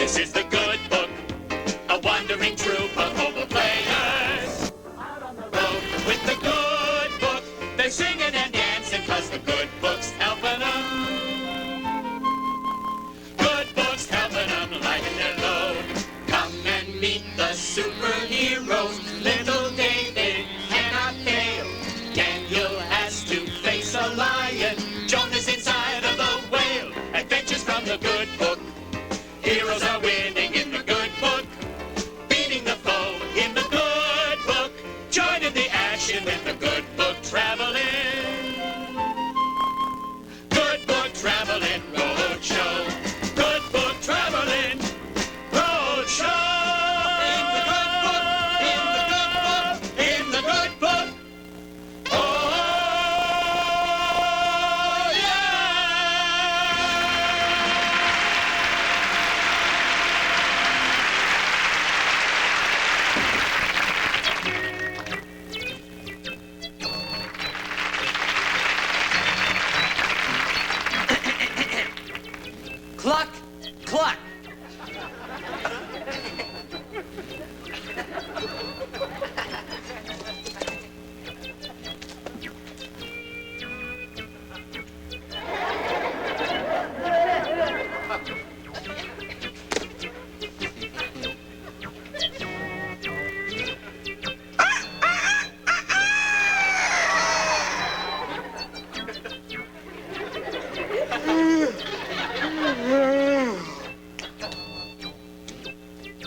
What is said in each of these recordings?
This is the good book, a wandering troupe of mobile players. Out on the road with the good book, they're singing and dancing 'cause the good book's helping them. Good book's helping them lighten their load. Come and meet the superheroes. Little David cannot fail. Daniel has to face a lion. Jonah's inside of the whale. Adventures from the good book. Heroes are winning in the good book. Beating the foe in the good book. Joining the action with the good book traveling. Good book traveling road show. Good book traveling road show. In the good book, in the good book, in the good book. Oh, yeah! Cluck, cluck.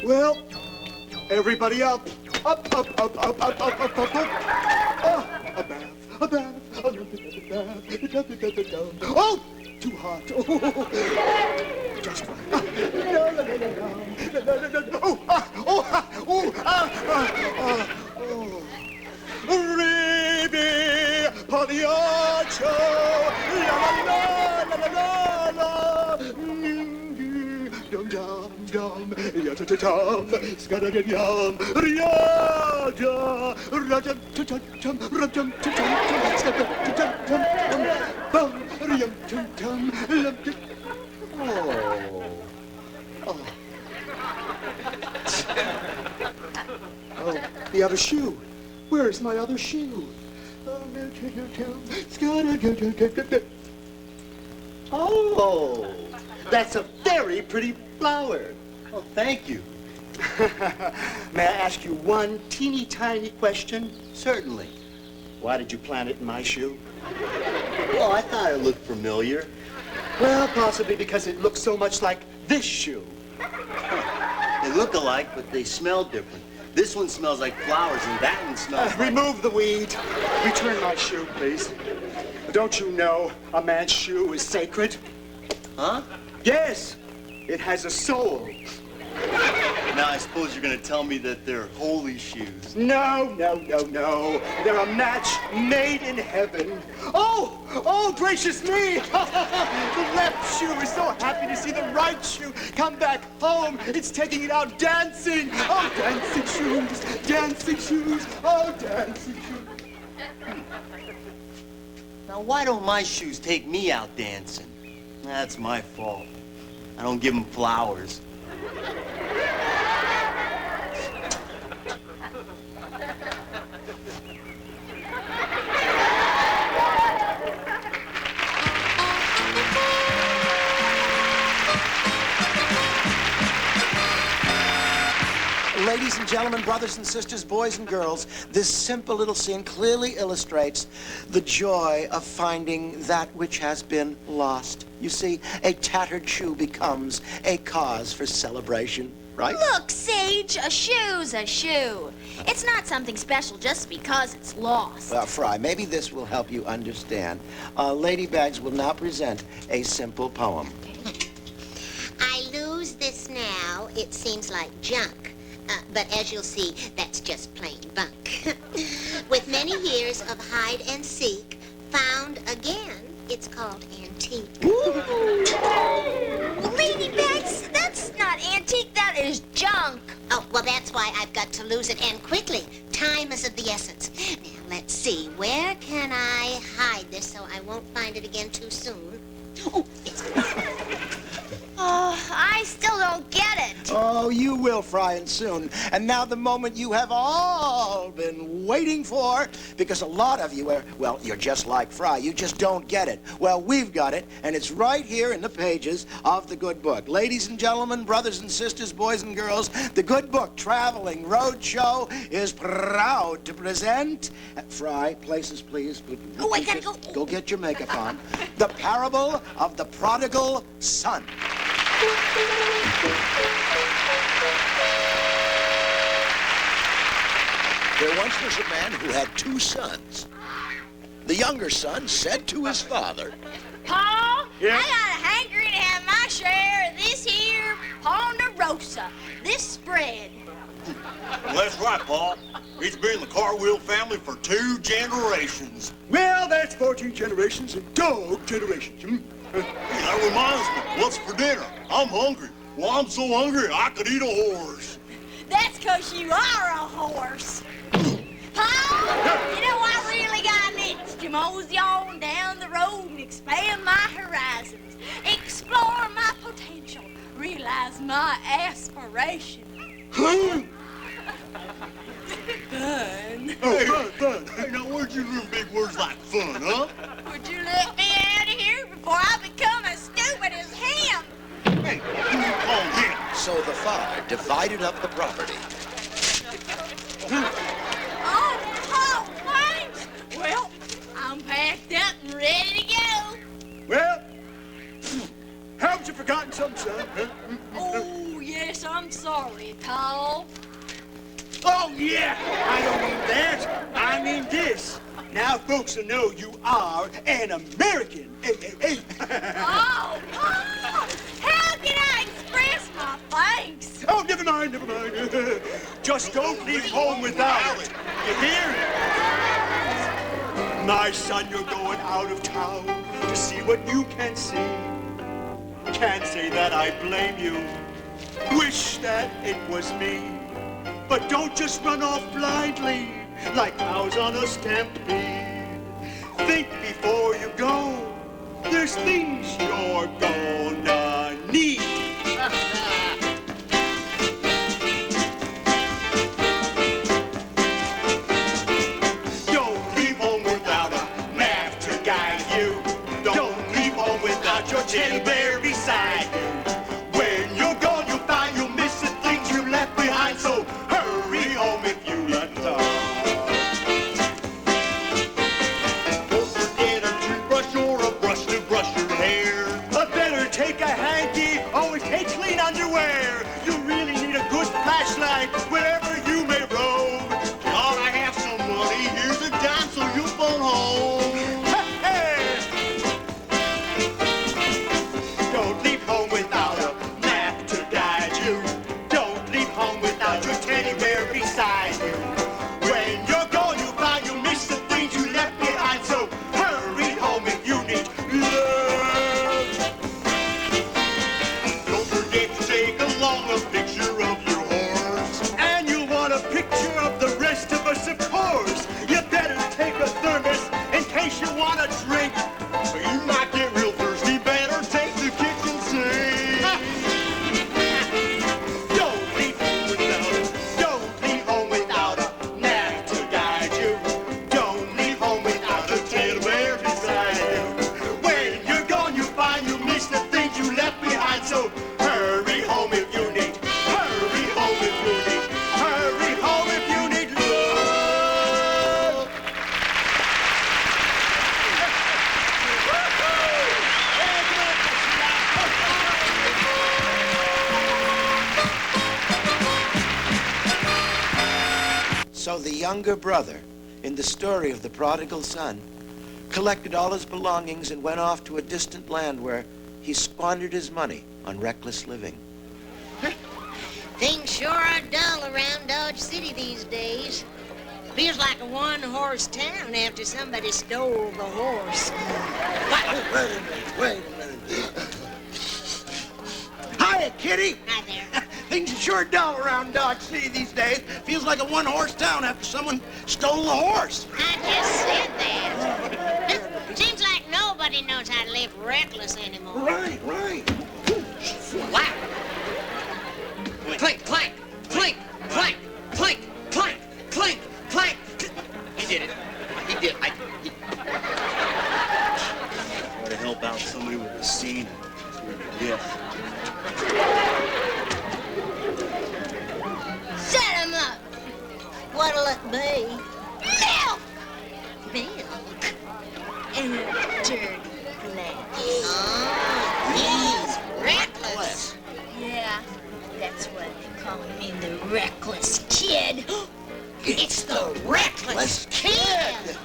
Well, everybody up. Up, up, up, up, up, up, up, up, up. Ah, a bath, a bath, a bath. Oh, too hot. Oh, just right. Oh, oh, oh. Ribi, Pagliaccio, la la la la la la. Dum dum dum, ya ta ta dum, skada dum yum, riada, radum ta ta tum, radum ta ta tum, skada ta ta tum, bum, rium tum tum, lum ta. Oh, oh, the other shoe. Where is my other shoe? Oh, that's a very pretty flower. Oh, thank you. May I ask you one teeny tiny question? Certainly. Why did you plant it in my shoe? Oh, I thought it looked familiar. Well, possibly because it looks so much like this shoe. They look alike, but they smell different. This one smells like flowers, and that one smells like... Remove the weed. Return my shoe, please. Don't you know a man's shoe is sacred? Huh? Yes, it has a soul. Now, I suppose you're going to tell me that they're holy shoes. No, no, no, no. They're a match made in heaven. Oh, gracious me. The left shoe is so happy to see the right shoe come back home. It's taking it out dancing. Oh, dancing shoes, dancing shoes, oh, dancing shoes. Now, why don't my shoes take me out dancing? That's my fault. I don't give them flowers. Ladies and gentlemen, brothers and sisters, boys and girls, this simple little scene clearly illustrates the joy of finding that which has been lost. You see, a tattered shoe becomes a cause for celebration, right? Look, Sage, a shoe's a shoe. It's not something special just because it's lost. Well, Fry, maybe this will help you understand. Ladybags will now present a simple poem. I lose this now. It seems like junk. But as you'll see, that's just plain bunk. With many years of hide and seek, found again, it's called antique. Ladybags, that's not antique, that is junk. Oh, well, that's why I've got to lose it, and quickly. Time is of the essence. Now, let's see. Where can I hide this so I won't find it again too soon? Oh, it's... I still don't get it. Oh, you will, Fry, and soon. And now the moment you have all been waiting for, because a lot of you are, well, you're just like Fry. You just don't get it. Well, we've got it, and it's right here in the pages of the good book. Ladies and gentlemen, brothers and sisters, boys and girls, the good book, Traveling Roadshow, is proud to present... Fry, places, please. Oh, I gotta go. Go get your makeup on. The Parable of the Prodigal Son. There once was a man who had 2 sons. The younger son said to his father, Paul, Yeah? I got a hankering to have my share of this here Ponderosa, this spread. Well, that's right, Paul. It's been in the Cartwheel family for 2 generations. Well, that's 14 generations and dog generations. That reminds me, what's for dinner? I'm hungry. Well, I'm so hungry I could eat a horse. That's 'cause you are a horse. Paul, you know I really got an itch to mosey on down the road and expand my horizons, explore my potential, realize my aspirations. Fun. Hey, fun. Hey, now where'd you learn big words like fun, huh? Would you let me out of here before I become as stupid as him? Hey, who you call him? so the father divided up the property. Oh, thanks. Well, I'm packed up and ready to go. Well, haven't you forgotten something, son? Huh? Oh, yes, I'm sorry, Paul. Oh, yeah. I don't mean that. I mean this. Now folks will know you are an American. Hey. Oh, Paul, how can I express my thanks? Oh, never mind. Just don't leave home without it. You hear? My son, you're going out of town to see what you can see. Can't say that I blame you. Wish that it was me. But don't just run off blindly like cows on a stampede. Think before you go. There's things you're gonna need. Don't leave home without a map to guide you. Don't leave home without your teddy bear beside you. When you're gone, you'll find you'll miss the things you left behind. So hurry home if you left home. Don't forget a toothbrush or a brush to brush your hair. But better take a hanky, always take clean underwear. You really need a good flashlight wherever you may roam. Gotta have some money, here's a dime so you phone home. Hey! Don't leave home without a map to guide you. Don't leave home without your teddy bear beside you. When you're gone, you'll find you miss the things you left behind. So hurry home if you need love. Don't forget to take along a picture of your horse. And you'll want a picture of the rest of us, of course. You better take a thermos in case you want a drink. You might get real thirsty, better take the kitchen sink. Don't leave home without a map to guide you. Don't leave home without a teddy bear beside you. When you're gone, you find you miss the things you left behind. So hurry home if you need. Hurry home if you need. Hurry home if you need love. So the younger brother, in the story of the prodigal son, collected all his belongings and went off to a distant land where he squandered his money on reckless living. Things sure are dull around Dodge City these days. Feels like a one-horse town after somebody stole the horse. Wait a minute. Hiya, kitty. Hi there. Things are sure dull around Dodge City these days. Feels like a one-horse town after someone stole the horse. I just said that. Seems like nobody knows how to live reckless anymore. Right. Well, Yes. Shut him up. What'll it be? Milk! Milk. And a dirty glass. Oh, he's reckless. Yeah, that's why they call me the reckless kid. It's the reckless kid.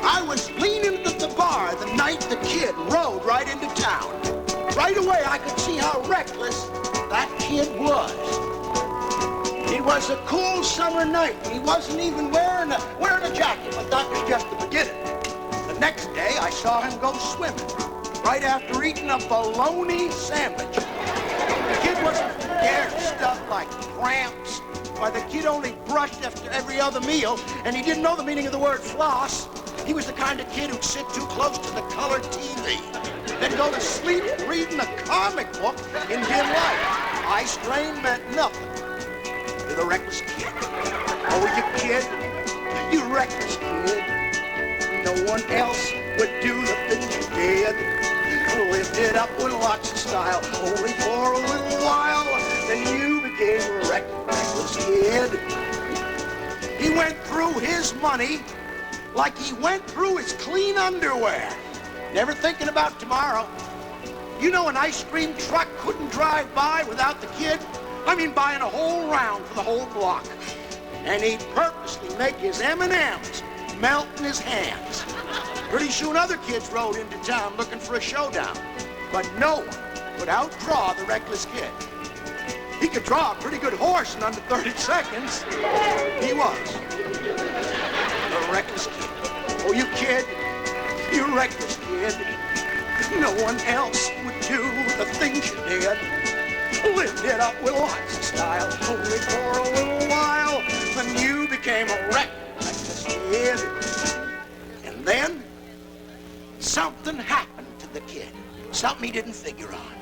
I was leaning at the bar the night the kid rode right into town. Right away, I could see how reckless that kid was. It was a cool summer night, and he wasn't even wearing a jacket, but that was just the beginning. The next day, I saw him go swimming, right after eating a bologna sandwich. The kid wasn't scared of stuff like cramps. Why, the kid only brushed after every other meal, and he didn't know the meaning of the word floss. He was the kind of kid who'd sit too close to the color TV, then go to sleep reading a comic book in dim light. Eye strain meant nothing to the reckless kid. Oh, you kid, you reckless kid. No one else would do the things you did. Lived it up with lots of style, only for a little while, then you became a reckless kid. He went through his money like he went through his clean underwear, never thinking about tomorrow. You know, an ice cream truck couldn't drive by without the kid. I mean, buying a whole round for the whole block. And he'd purposely make his M&Ms melt in his hands. Pretty soon other kids rode into town looking for a showdown. But no one would outdraw the reckless kid. He could draw a pretty good horse in under 30 seconds. He was a reckless kid. Oh, you kid, you reckless kid. No one else would do the things you did. Lived it up with lots of style, only for a little while. Then you became a reckless kid. And then something happened to the kid. Something he didn't figure on.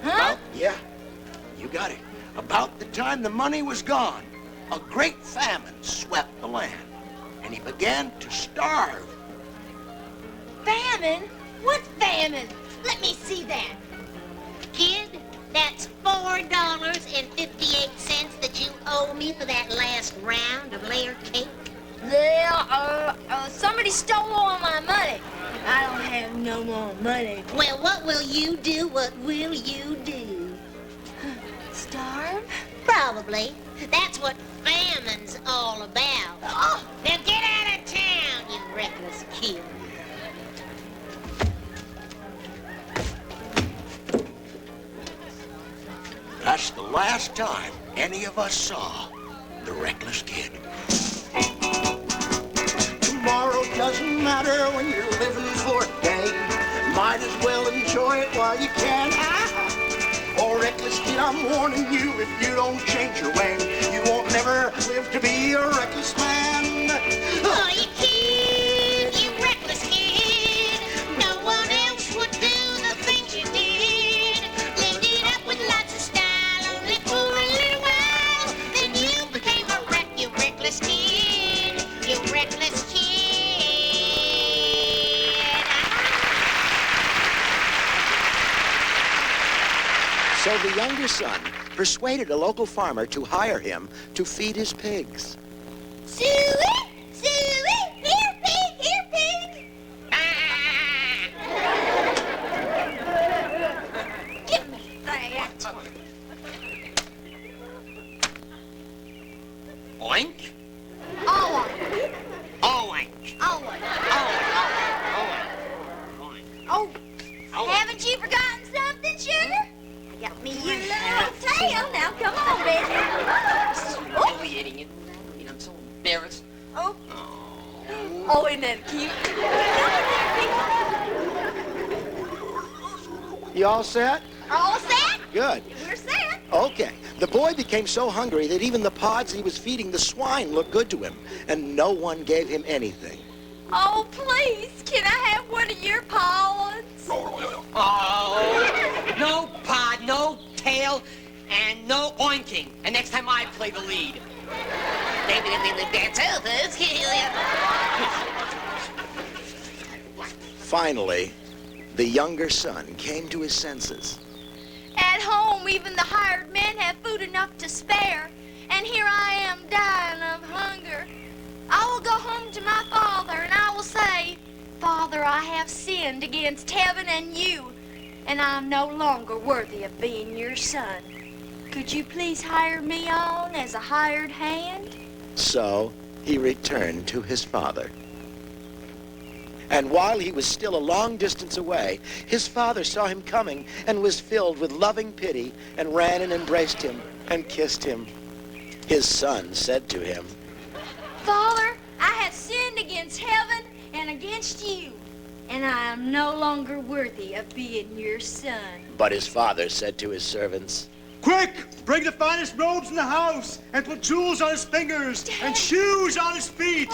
Huh? Well, yeah, you got it. About the time the money was gone, a great famine swept the land, and he began to starve. Famine? What famine? Let me see that. Kid, that's $4.58 that you owe me for that last round of layer cake. Yeah, somebody stole all my money. I don't have no more money. Well, what will you do? What will you do? Starve? Probably. That's what famine's all about. Oh, now get out of town, you reckless kid. That's the last time any of us saw the reckless kid. Tomorrow doesn't matter when you're living for a day. Might as well enjoy it while you can. Oh, reckless kid, I'm warning you, if you don't change your way, you won't never live to be a reckless man. Oh, you kid, you reckless kid. No one else would do the things you did. Lived it up with lots of style, only for a little while. Then you became a wreck, you reckless kid. You reckless kid. So the younger son persuaded a local farmer to hire him to feed his pigs. Suey! Suey! Here, pig! Here, pig! Give me that! Oink. Oh, Oink. oh, oh, haven't you forgotten something, sugar? I got me your little tail. Now, come on, baby. Humiliating it. I'm so embarrassed. Oh. Oh, isn't that cute? You all set? All set? Good. We're set. Okay. The boy became so hungry that even the pods he was feeding the swine looked good to him, and no one gave him anything. Oh, please, can I have one of your pods? Oh, no pod, no tail, and no oinking. And next time I play the lead. Finally, the younger son came to his senses. At home, even the hired men have food enough to spare, and here I am dying of hunger. I will go home to my father, and I will say, Father, I have sinned against heaven and you, and I'm no longer worthy of being your son. Could you please hire me on as a hired hand? So he returned to his father. And while he was still a long distance away, his father saw him coming and was filled with loving pity and ran and embraced him and kissed him. His son said to him, Father, I have sinned against heaven and against you, and I am no longer worthy of being your son. But his father said to his servants, Quick, bring the finest robes in the house and put jewels on his fingers and shoes on his feet.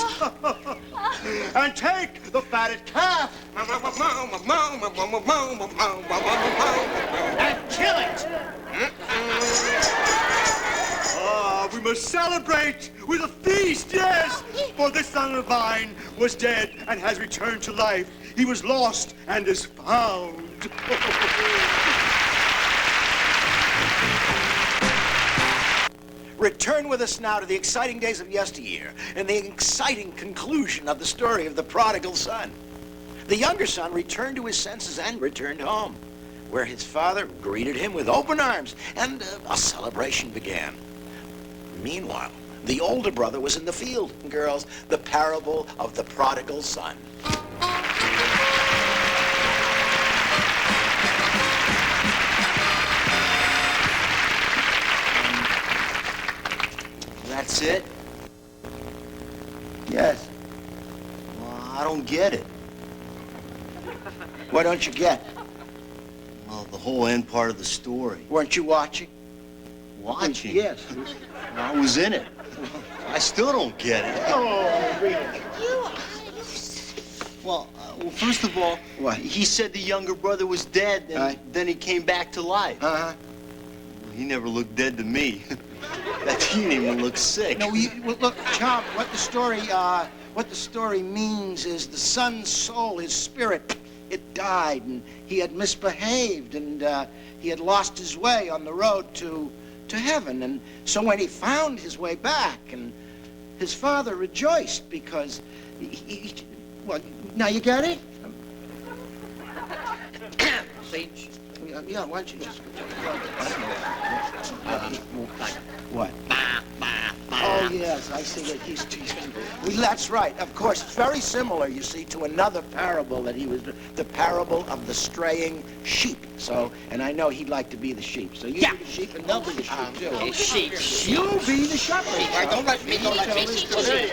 And take the fatted calf and kill it. We must celebrate with a feast, yes. For this son of mine was dead and has returned to life. He was lost and is found. Return with us now to the exciting days of yesteryear and the exciting conclusion of the story of the prodigal son. The younger son returned to his senses and returned home, where his father greeted him with open arms, and a celebration began. Meanwhile, the older brother was in the field. Girls, the parable of the prodigal son. That's it? Yes. Well, I don't get it. What don't you get? Well, the whole end part of the story. Weren't you watching? Watching? Yes. I was in it. I still don't get it. Oh, really? Well, first of all, What? he said the younger brother was dead, and Right. then he came back to life. Uh-huh. He never looked dead to me. That he didn't even look sick. No, well, look, Chomp, what the story means is the son's soul, his spirit, it died, and he had misbehaved, and he had lost his way on the road to heaven. And so when he found his way back, and his father rejoiced because well, now you get it? Yeah, why don't you just... What? Oh, yes, I see that he's well, that's right. Of course, it's very similar, you see, to another parable that he was, the parable of the straying sheep. So, and I know he'd like to be the sheep. So you be the sheep and they'll be the sheep, too. Okay, sheep. You be the shepherd. Right, don't let me, don't let me. Sheep.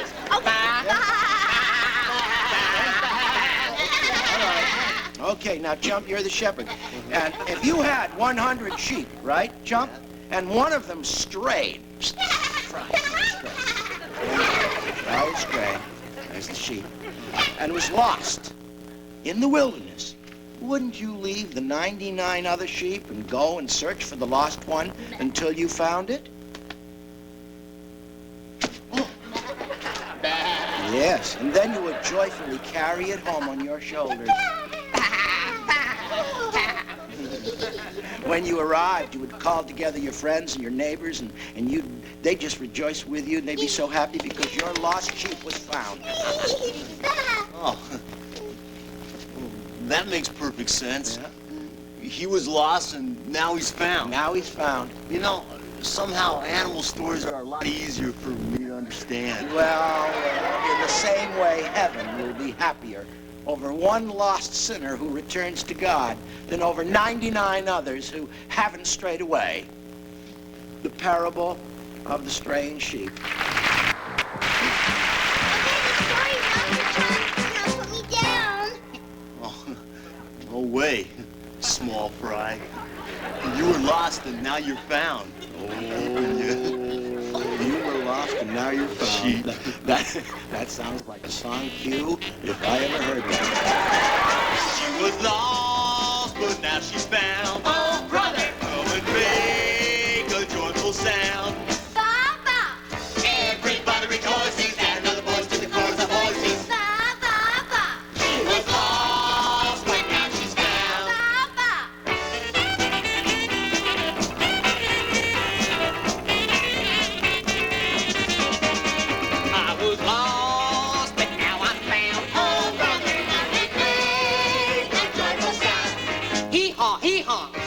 Okay, now, Chump, you're the shepherd. And if you had 100 sheep, right, Chump, and one of them strayed, there's the sheep, and was lost in the wilderness, wouldn't you leave the 99 other sheep and go and search for the lost one until you found it? Yes, and then you would joyfully carry it home on your shoulders. When you arrived, you would call together your friends and your neighbors, and they'd just rejoice with you, and they'd be so happy because your lost sheep was found. Oh, that makes perfect sense. Yeah. He was lost, and now he's found. Now he's found. You know, somehow animal stories are a lot easier for me to understand. Well, in the same way, heaven will be happier over one lost sinner who returns to God than over 99 others who haven't strayed away. The parable of the straying sheep. Put me down. Oh, no way, small fry. You were lost, and now you're found. You were lost and now you're found. That sounds like a song cue if I ever heard one. She was lost, but now she's found. Oh, brother, Come and make a joyful sound. Baba. everybody rejoices, and another voice to the chorus of voices. Baba. She was lost, but now she's found. haw, hee haw.